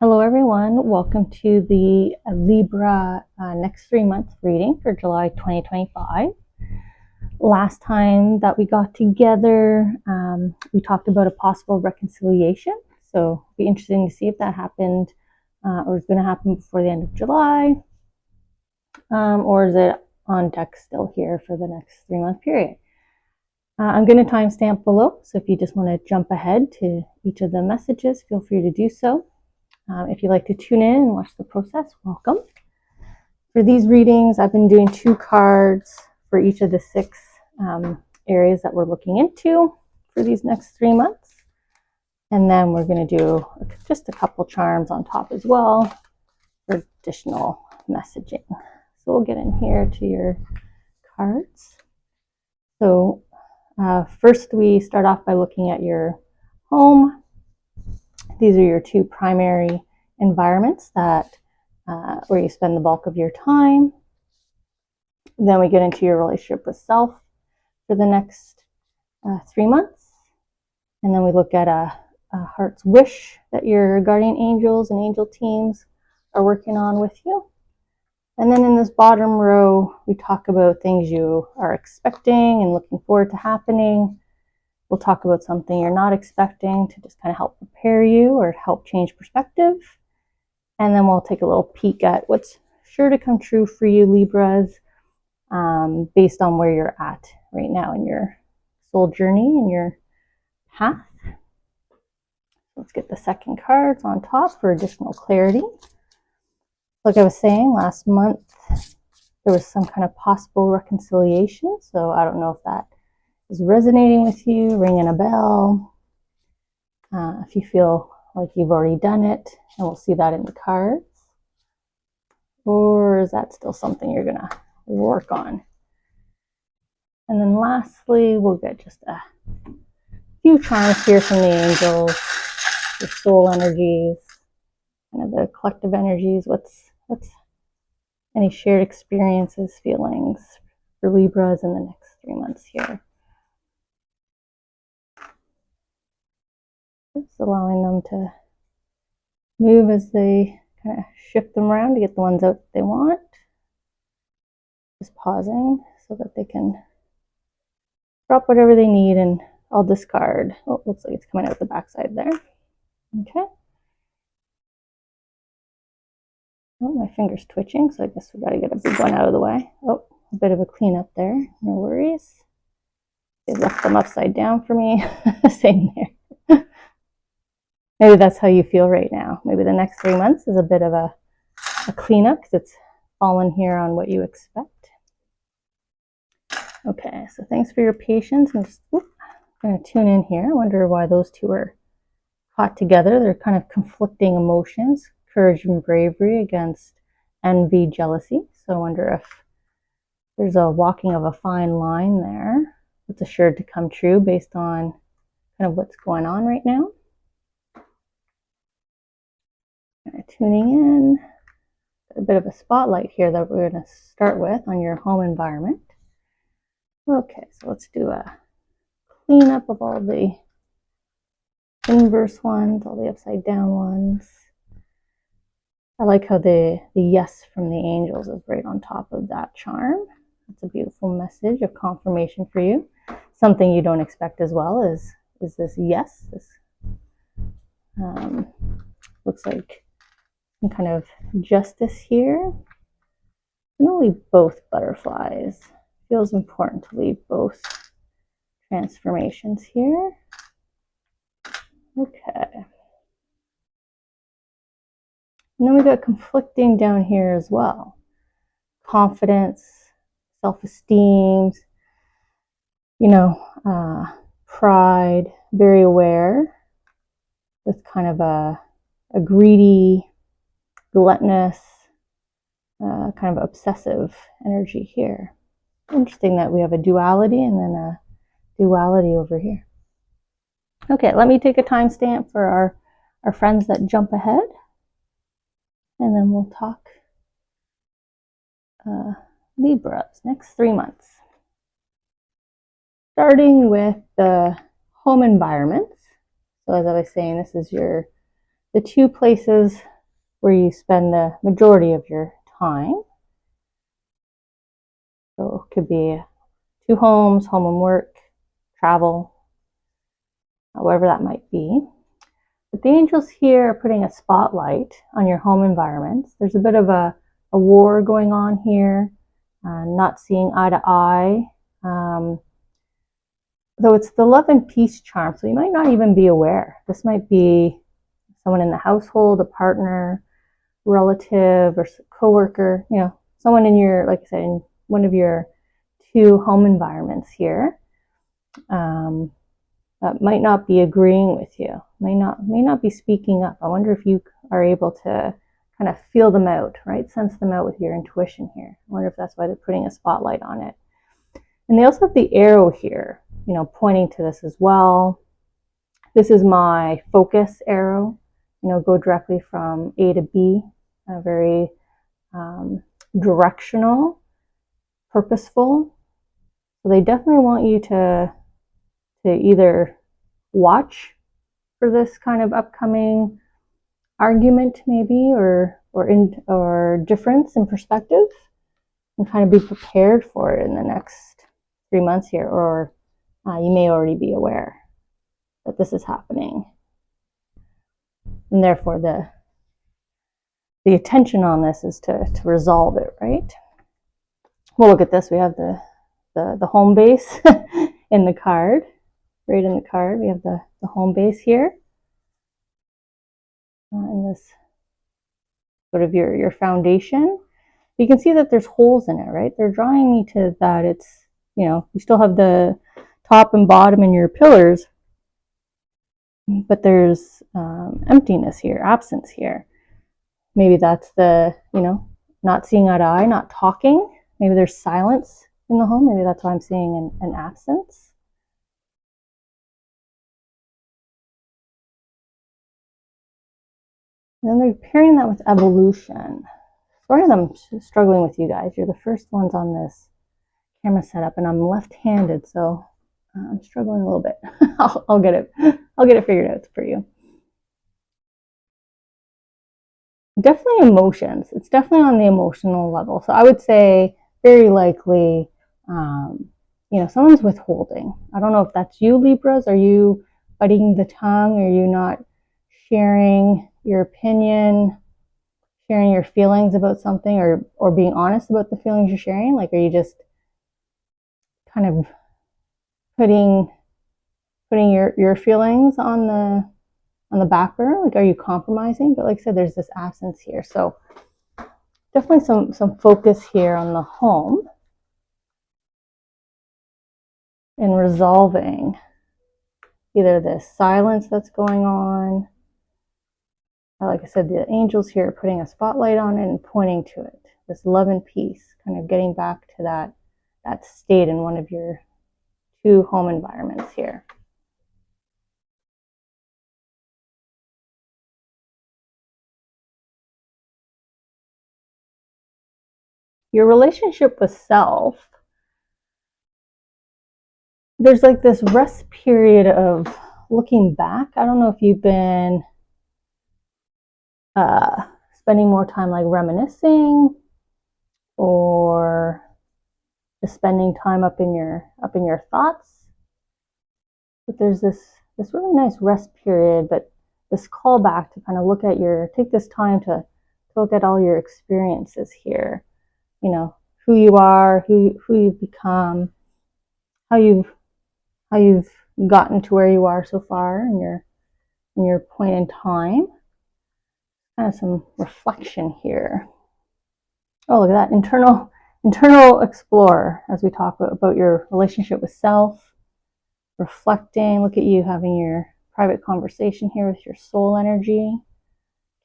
Hello everyone, welcome to the Libra next 3 month reading for July 2025. Last time that we got together, we talked about a possible reconciliation. So it'll be interesting to see if that happened or is going to happen before the end of July, or is it on deck still here for the next 3 month period. I'm going to timestamp below, so if you just want to jump ahead to each of the messages, feel free to do so. If you'd like to tune in and watch the process, welcome. For these readings, I've been doing 2 cards for each of the 6 areas that we're looking into for these next 3 months. And then we're going to do just a couple charms on top as well for additional messaging. So we'll get in here to your cards. So first we start off by looking at your home. These are your 2 primary environments that where you spend the bulk of your time. Then we get into your relationship with self for the next 3 months. And then we look at a heart's wish that your guardian angels and angel teams are working on with you. And then in this bottom row, we talk about things you are expecting and looking forward to happening. We'll talk about something you're not expecting to just kind of help prepare you or help change perspective. And then we'll take a little peek at what's sure to come true for you, Libras, based on where you're at right now in your soul journey and your path. Let's get the second cards on top for additional clarity. Like I was saying, last month there was some kind of possible reconciliation. So I don't know if that is resonating with you, ringing a bell. If you feel like you've already done it, and we'll see that in the cards. Or is that still something you're going to work on? And then lastly, we'll get just a few charms here from the angels, the soul energies, kind of the collective energies. What's any shared experiences, feelings for Libras in the next 3 months here? Just allowing them to move as they kind of shift them around to get the ones out that they want. Just pausing so that they can drop whatever they need, and I'll discard. Oh, looks like it's coming out the backside there. Okay. Oh, my finger's twitching, so I guess we got to get a big one out of the way. Oh, a bit of a cleanup there. No worries. They left them upside down for me. Same there. Maybe that's how you feel right now. Maybe the next 3 months is a bit of a cleanup because it's fallen here on what you expect. Okay, so thanks for your patience. I'm just going to tune in here. I wonder why those 2 are caught together. They're kind of conflicting emotions, courage and bravery against envy, jealousy. So I wonder if there's a walking of a fine line there that's assured to come true based on kind of what's going on right now. Tuning in, a bit of a spotlight here that we're going to start with on your home environment. Okay, so let's do a cleanup of all the inverse ones, all the upside down ones. I like how the yes from the angels is right on top of that charm. It's a beautiful message of confirmation for you. Something you don't expect as well is this yes. This looks like some kind of justice here. You can leave both butterflies. Feels important to leave both transformations here. Okay. And then we got conflicting down here as well. Confidence, self-esteem, pride, very aware, with kind of a greedy, gluttonous, kind of obsessive energy here. Interesting that we have a duality and then a duality over here. Okay, let me take a timestamp for our friends that jump ahead, and then we'll talk Libras next 3 months. Starting with the home environments. So as I was saying, this is the the two places where you spend the majority of your time. So it could be two homes, home and work, travel, wherever that might be. But the angels here are putting a spotlight on your home environments. There's a bit of a war going on here, not seeing eye to eye. Though it's the love and peace charm, so you might not even be aware. This might be someone in the household, a partner, relative, or coworker, someone in your, like I said, in one of your two home environments here. That might not be agreeing with you, may not be speaking up. I wonder if you are able to kind of feel them out, right? Sense them out with your intuition here. I wonder if that's why they're putting a spotlight on it. And they also have the arrow here, pointing to this as well. This is my focus arrow, go directly from A to B, very directional, purposeful. So they definitely want you to either watch for this kind of upcoming argument, maybe, or difference in perspective, and kind of be prepared for it in the next 3 months here, or you may already be aware that this is happening, and therefore the attention on this is to resolve it, right? Well, look at this. We have the home base in the card. Right in the card, we have the home base here, and this sort of your foundation. You can see that there's holes in it, right? They're drawing me to that. It's, you still have the top and bottom in your pillars, but there's emptiness here, absence here. Maybe that's the, not seeing eye to eye, not talking. Maybe there's silence in the home. Maybe that's why I'm seeing an absence. And then they're pairing that with evolution. One of them struggling with you guys. You're the first ones on this camera setup, and I'm left-handed, so I'm struggling a little bit. I'll get it figured out for you. Definitely emotions. It's definitely on the emotional level. So I would say very likely, someone's withholding. I don't know if that's you, Libras. Are you biting the tongue? Are you not sharing your opinion, sharing your feelings about something, or being honest about the feelings you're sharing? Like, are you just kind of putting your feelings on the back burner? Like, are you compromising? But like I said, there's this absence here. So definitely some focus here on the home in resolving either this silence that's going on. Like I said, the angels here are putting a spotlight on it and pointing to it. This love and peace, kind of getting back to that state in one of your two home environments here. Your relationship with self, there's like this rest period of looking back. I don't know if you've been spending more time like reminiscing, or just spending time up in your thoughts. But there's this really nice rest period, but this callback to kind of take this time to look at all your experiences here. Who you are, who you've become, how you've gotten to where you are so far in your point in time. Kind of some reflection here. Oh, look at that, internal explorer, as we talk about your relationship with self, reflecting. Look at you having your private conversation here with your soul energy,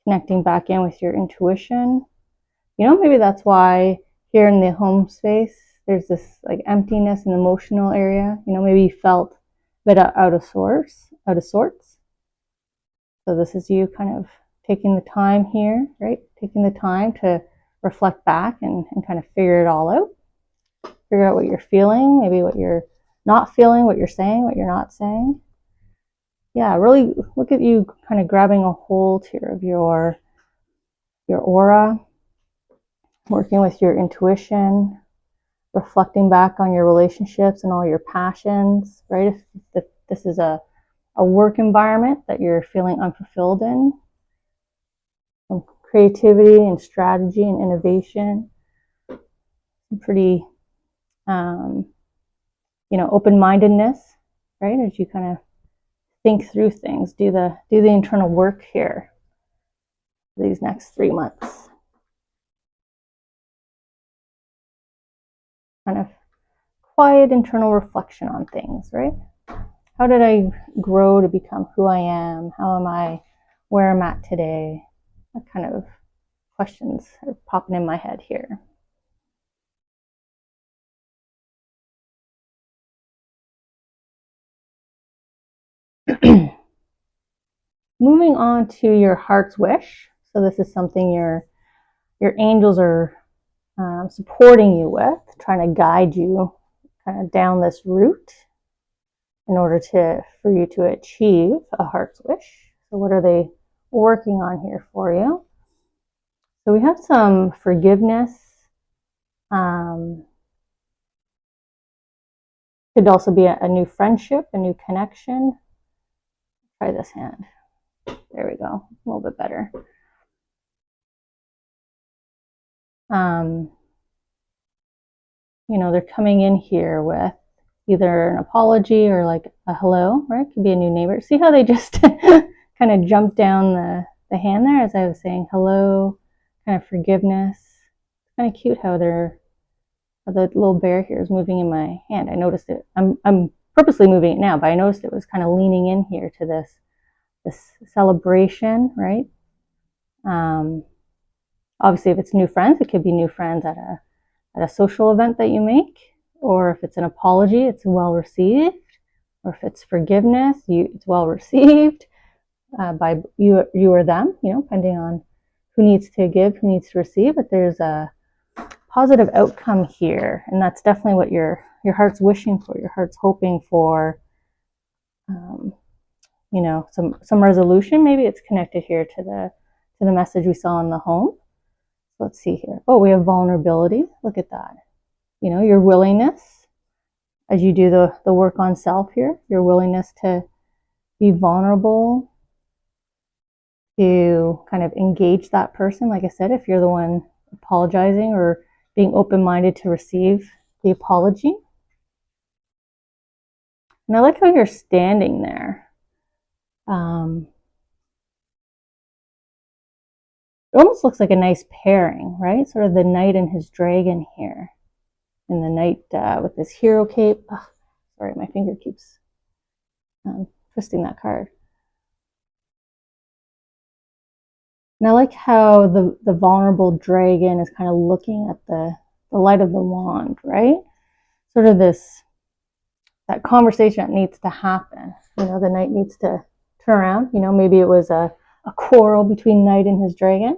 connecting back in with your intuition. Maybe that's why here in the home space there's this like emptiness in the emotional area. Maybe you felt a bit out of sorts. So this is you kind of taking the time here, right? Taking the time to reflect back and kind of figure it all out. Figure out what you're feeling, maybe what you're not feeling, what you're saying, what you're not saying. yeah, really look at you kind of grabbing a hold here of your aura, working with your intuition, reflecting back on your relationships and all your passions, right? If this is a work environment that you're feeling unfulfilled in, some creativity and strategy and innovation, some pretty, open-mindedness, right? As you kind of think through things, do the internal work here these next 3 months. Kind of quiet internal reflection on things, right? How did I grow to become who I am? How am I where I'm at today? What kind of questions are popping in my head here? Moving on to your heart's wish. So this is something your angels are supporting you with, trying to guide you kind of down this route in order for you to achieve a heart's wish. So what are they working on here for you? So we have some forgiveness. Could also be a new friendship, a new connection. Try this hand. There we go. A little bit better. They're coming in here with either an apology or like a hello, right? Could be a new neighbor. See how they just kind of jumped down the hand there as I was saying hello, kind of forgiveness. It's kind of cute how the little bear here is moving in my hand. I noticed it. I'm purposely moving it now, but I noticed it was kind of leaning in here to this celebration, right? Obviously, if it's new friends, it could be new friends at a social event that you make, or if it's an apology, it's well received, or if it's forgiveness, it's well received by you or them, depending on who needs to give, who needs to receive. But there's a positive outcome here, and that's definitely what your heart's wishing for. Your heart's hoping for, some resolution. Maybe it's connected here to the message we saw in the home. Let's see here. Oh, we have vulnerability. Look at that. Your willingness as you do the work on self here, your willingness to be vulnerable, to kind of engage that person. Like I said, if you're the one apologizing or being open-minded to receive the apology. And I like how you're standing there. It almost looks like a nice pairing, right? Sort of the knight and his dragon here. And the knight with his hero cape. Oh, sorry, my finger keeps twisting that card. And I like how the vulnerable dragon is kind of looking at the light of the wand, right? Sort of that conversation that needs to happen. The knight needs to turn around. Maybe it was a quarrel between knight and his dragon.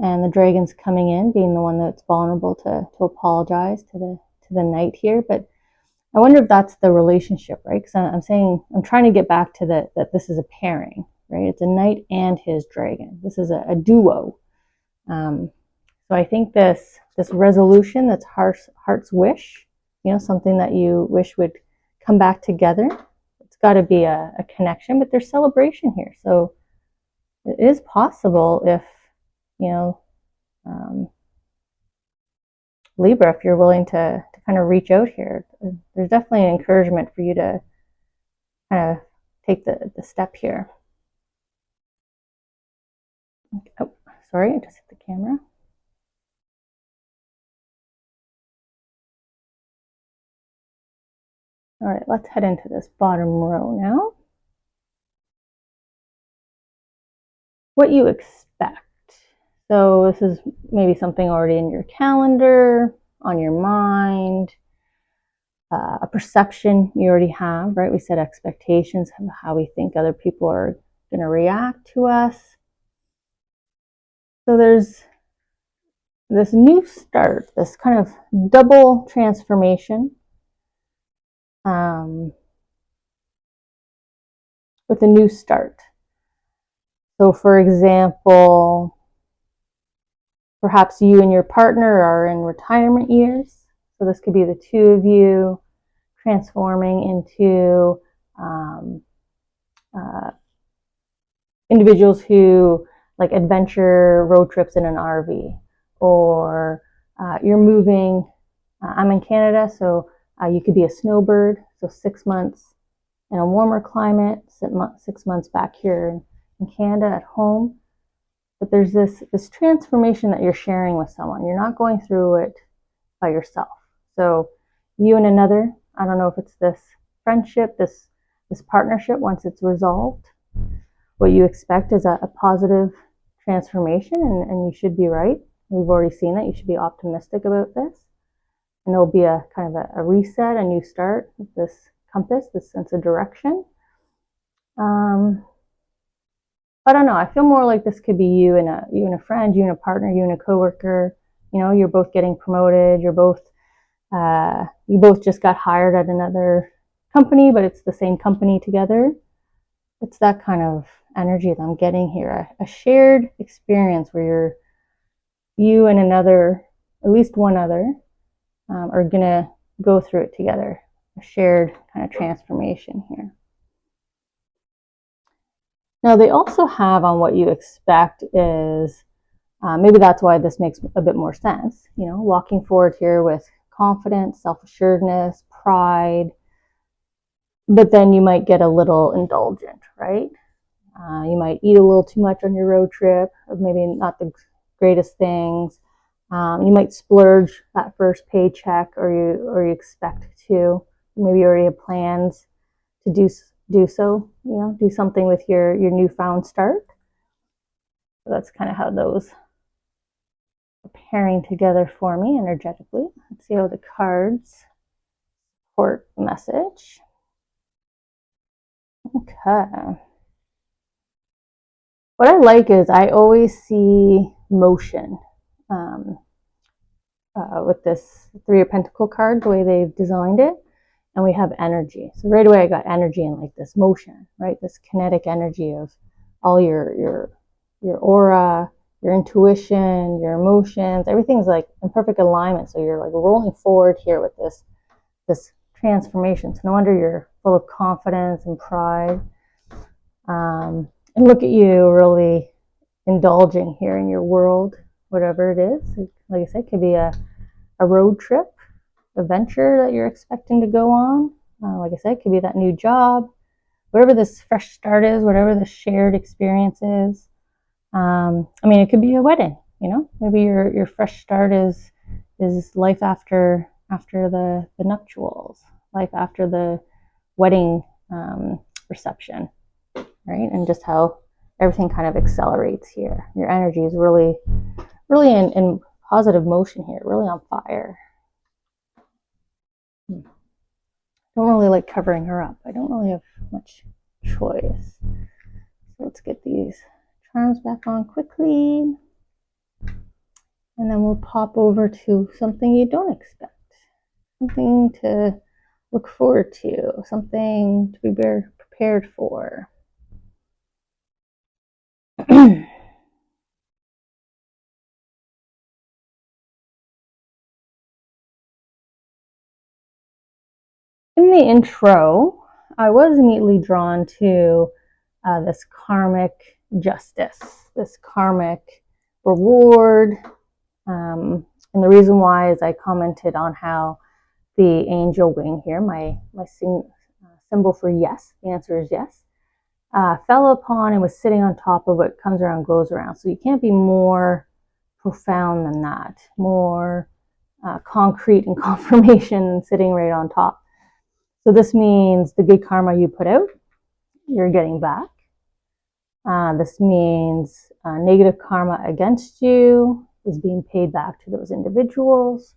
And the dragon's coming in, being the one that's vulnerable to apologize to the knight here. But I wonder if that's the relationship, right? Because I'm trying to get back to that this is a pairing, right? It's a knight and his dragon. This is a duo. So I think this resolution, that's heart's wish, something that you wish would come back together. It's got to be a connection, but there's celebration here. So it is possible if, Libra, if you're willing to kind of reach out here, there's definitely an encouragement for you to kind of take the step here. Oh, sorry, I just hit the camera. All right, let's head into this bottom row now. What you expect. So this is maybe something already in your calendar, on your mind, a perception you already have, right? We set expectations of how we think other people are going to react to us. So there's this new start, this kind of double transformation. with a new start. So for example, perhaps you and your partner are in retirement years. So this could be the two of you transforming into individuals who like adventure road trips in an RV, or you're moving. I'm in Canada, so you could be a snowbird, so 6 months in a warmer climate, 6 months back here in Canada at home. But there's this transformation that you're sharing with someone. You're not going through it by yourself. So you and another, I don't know if it's this friendship, this partnership, once it's resolved, what you expect is a positive transformation, and you should be right. We've already seen that. You should be optimistic about this. And there'll be a kind of a reset, a new start with this compass, this sense of direction. I don't know. I feel more like this could be you and a friend, you and a partner, you and a coworker. You know, you're both getting promoted. You both just got hired at another company, but it's the same company together. It's that kind of energy that I'm getting here. A shared experience where you and another, at least one other, are gonna go through it together. A shared kind of transformation here. Now they also have on what you expect is, maybe that's why this makes a bit more sense, you know, walking forward here with confidence, self-assuredness, pride, but then you might get a little indulgent, right? You might eat a little too much on your road trip, or maybe not the greatest things. You might splurge that first paycheck, or you expect to. Maybe you already have plans to do so. You know, do something with your newfound start. So that's kind of how those are pairing together for me energetically. Let's see how the cards support the message. Okay. What I like is I always see motion with this Three of Pentacle card, the way they've designed it. And we have energy. So right away I got energy and like this motion, right? This kinetic energy of all your aura, your intuition, your emotions, everything's like in perfect alignment. So you're like rolling forward here with this transformation. So no wonder you're full of confidence and pride. And look at you really indulging here in your world, whatever it is. Like I said, it could be a road trip, adventure that you're expecting to go on. Like I said, it could be that new job, whatever this fresh start is, whatever the shared experience is. I mean, it could be a wedding, you know, maybe your fresh start is life after the nuptials, life after the wedding reception, right? And just how everything kind of accelerates here. Your energy is really in positive motion here, really on fire. Don't really like covering her up. I don't really have much choice. So let's get these charms back on quickly. And then we'll pop over to something you don't expect. Something to look forward to. Something to be prepared for. In the intro, I was immediately drawn to this karmic justice, this karmic reward. And the reason why is I commented on how the angel wing here, my symbol for yes, the answer is yes, fell upon and was sitting on top of what comes around goes around. So you can't be more profound than that, more concrete and confirmation than sitting right on top. So this means the good karma you put out, you're getting back. This means negative karma against you is being paid back to those individuals.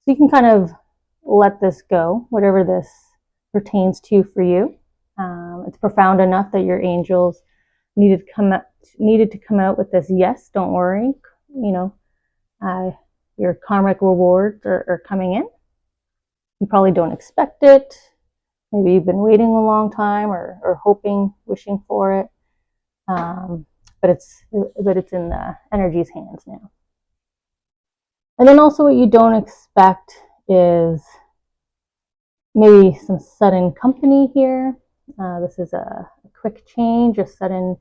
So you can kind of let this go, whatever this pertains to for you. It's profound enough that your angels needed to come out with this. Yes, don't worry. You know, your karmic rewards are coming in. You probably don't expect it. Maybe you've been waiting a long time or hoping, wishing for it. But it's in the energy's hands now. And then also what you don't expect is maybe some sudden company here. This is a quick change, a sudden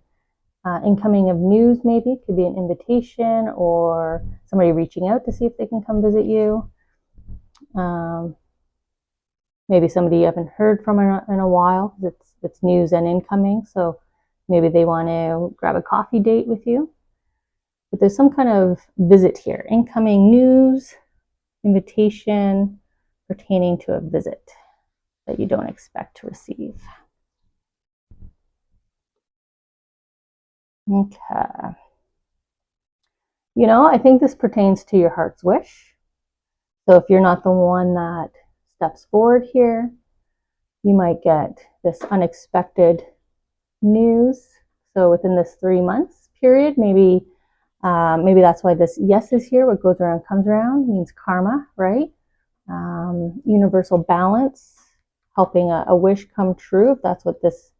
incoming of news maybe. It could be an invitation or somebody reaching out to see if they can come visit you. Maybe somebody you haven't heard from in a while. It's news and incoming, so maybe they want to grab a coffee date with you. But there's some kind of visit here. Incoming news, invitation pertaining to a visit that you don't expect to receive. Okay. You know, I think this pertains to your heart's wish. So if you're not the one that steps forward here, you might get this unexpected news. So within this 3 months period, maybe that's why this yes is here. What goes around comes around means karma, right? Universal balance, helping a wish come true, if that's what this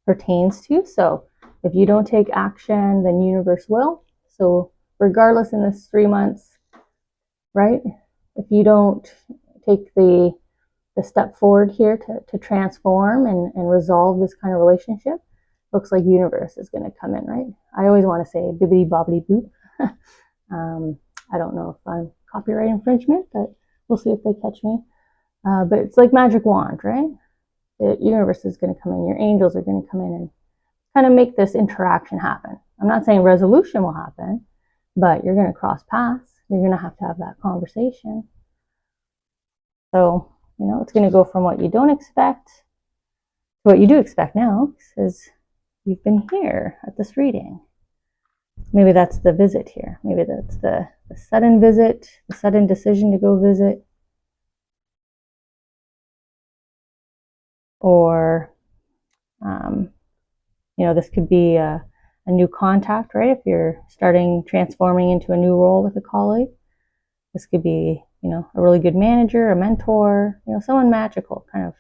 pertains to. So if you don't take action, then universe will. So regardless in this 3 months, right? If you don't take the step forward here to transform and resolve this kind of relationship, looks like universe is going to come in, right? I always want to say bibbidi bobbidi boop. I don't know if I'm copyright infringement, but we'll see if they catch me. But it's like magic wand, right? The universe is going to come in. Your angels are going to come in and kind of make this interaction happen. I'm not saying resolution will happen, but you're going to cross paths. You're going to have that conversation. So, you know, it's going to go from what you don't expect to what you do expect now, because you've been here at this reading. Maybe that's the visit here. Maybe that's the sudden visit, the sudden decision to go visit. Or, you know, this could be a new contact, right? If you're transforming into a new role with a colleague, this could be, you know, a really good manager, a mentor, you know, someone magical kind of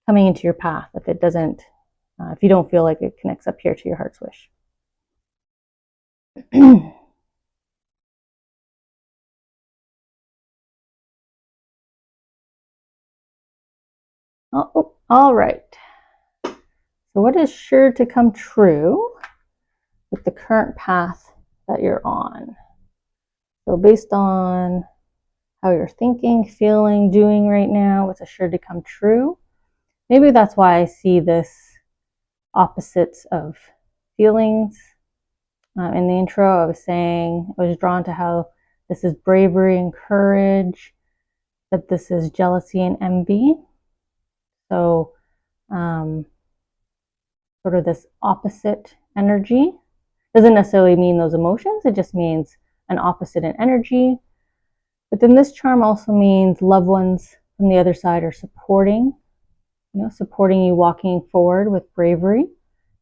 coming into your path if it doesn't, if you don't feel like it connects up here to your heart's wish. Oh, all right. So what is sure to come true with the current path that you're on? So based on how you're thinking, feeling, doing right now, what's assured to come true? Maybe that's why I see this opposites of feelings. In the intro, I was saying I was drawn to how this is bravery and courage, that this is jealousy and envy. So sort of this opposite energy. Doesn't necessarily mean those emotions, it just means an opposite in energy. But then this charm also means loved ones from the other side are supporting you walking forward with bravery,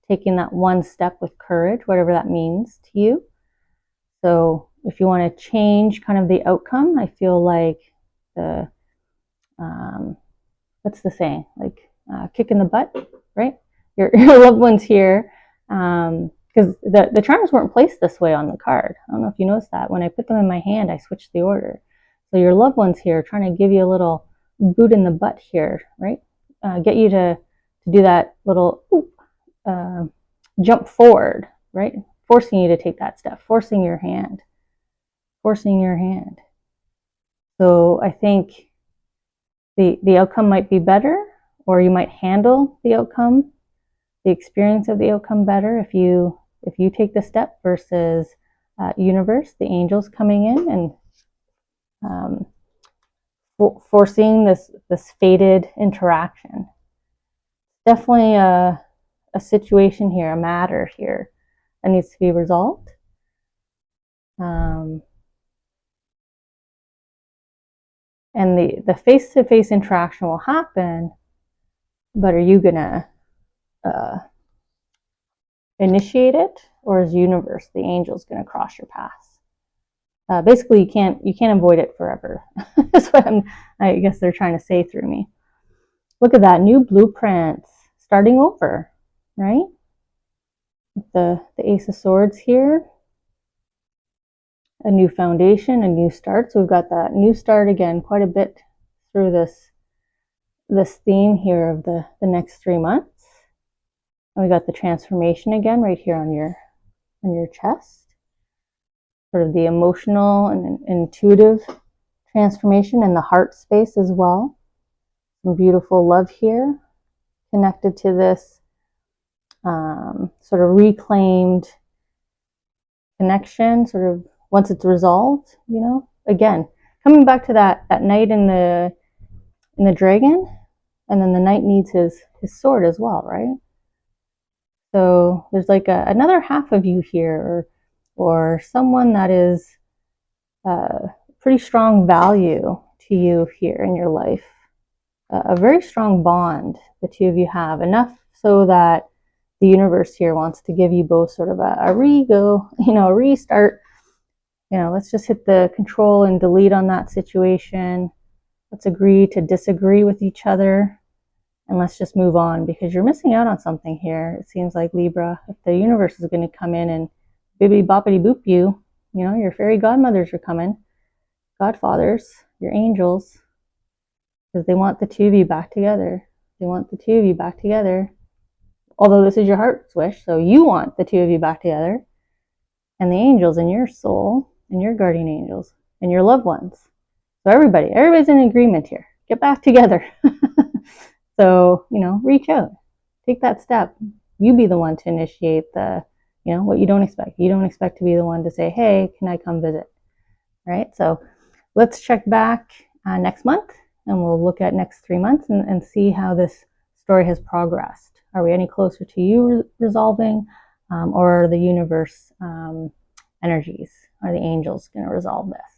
taking that one step with courage, whatever that means to you. So if you want to change kind of the outcome, I feel like what's the saying? Like kick in the butt, right? Your loved ones here, because the charms weren't placed this way on the card. I don't know if you noticed that. When I put them in my hand, I switched the order. So your loved ones here are trying to give you a little boot in the butt here, right? Get you to do that little jump forward, right? Forcing you to take that step, forcing your hand. So I think the outcome might be better, or you might handle the outcome, the experience of the outcome better if you take the step versus universe, the angels coming in and foreseeing this fated interaction. Definitely a situation here, a matter here that needs to be resolved. And the face-to-face interaction will happen, but are you gonna initiate it, or is universe, the angels, gonna cross your path? Basically, you can't avoid it forever. That's what I guess they're trying to say through me. look at that, new blueprints, starting over, right? The Ace of Swords here, a new foundation, a new start. So we've got that new start again, quite a bit through this theme here of the next 3 months. And we got the transformation again right here on your chest, sort of the emotional and intuitive transformation, and the heart space as well. Some beautiful love here, connected to this sort of reclaimed connection, sort of once it's resolved, you know. Again, coming back to that knight in the dragon, and then the knight needs his sword as well, right? So there's like another half of you here, or someone that is pretty strong value to you here in your life. A very strong bond the two of you have, enough so that the universe here wants to give you both sort of a restart. You know, let's just hit the control and delete on that situation. Let's agree to disagree with each other, and let's just move on, because you're missing out on something here. It seems like, Libra, if the universe is going to come in and bibbity boppity boop you, you know, your fairy godmothers are coming, godfathers, your angels, because they want the two of you back together. They want the two of you back together. Although this is your heart's wish, so you want the two of you back together. And the angels in your soul, and your guardian angels, and your loved ones. So everybody's in agreement here. Get back together. So, you know, reach out. Take that step. You be the one to initiate what you don't expect. You don't expect to be the one to say, hey, can I come visit? Right? So let's check back next month, and we'll look at next 3 months and see how this story has progressed. Are we any closer to you resolving, or are the universe energies, are the angels going to resolve this?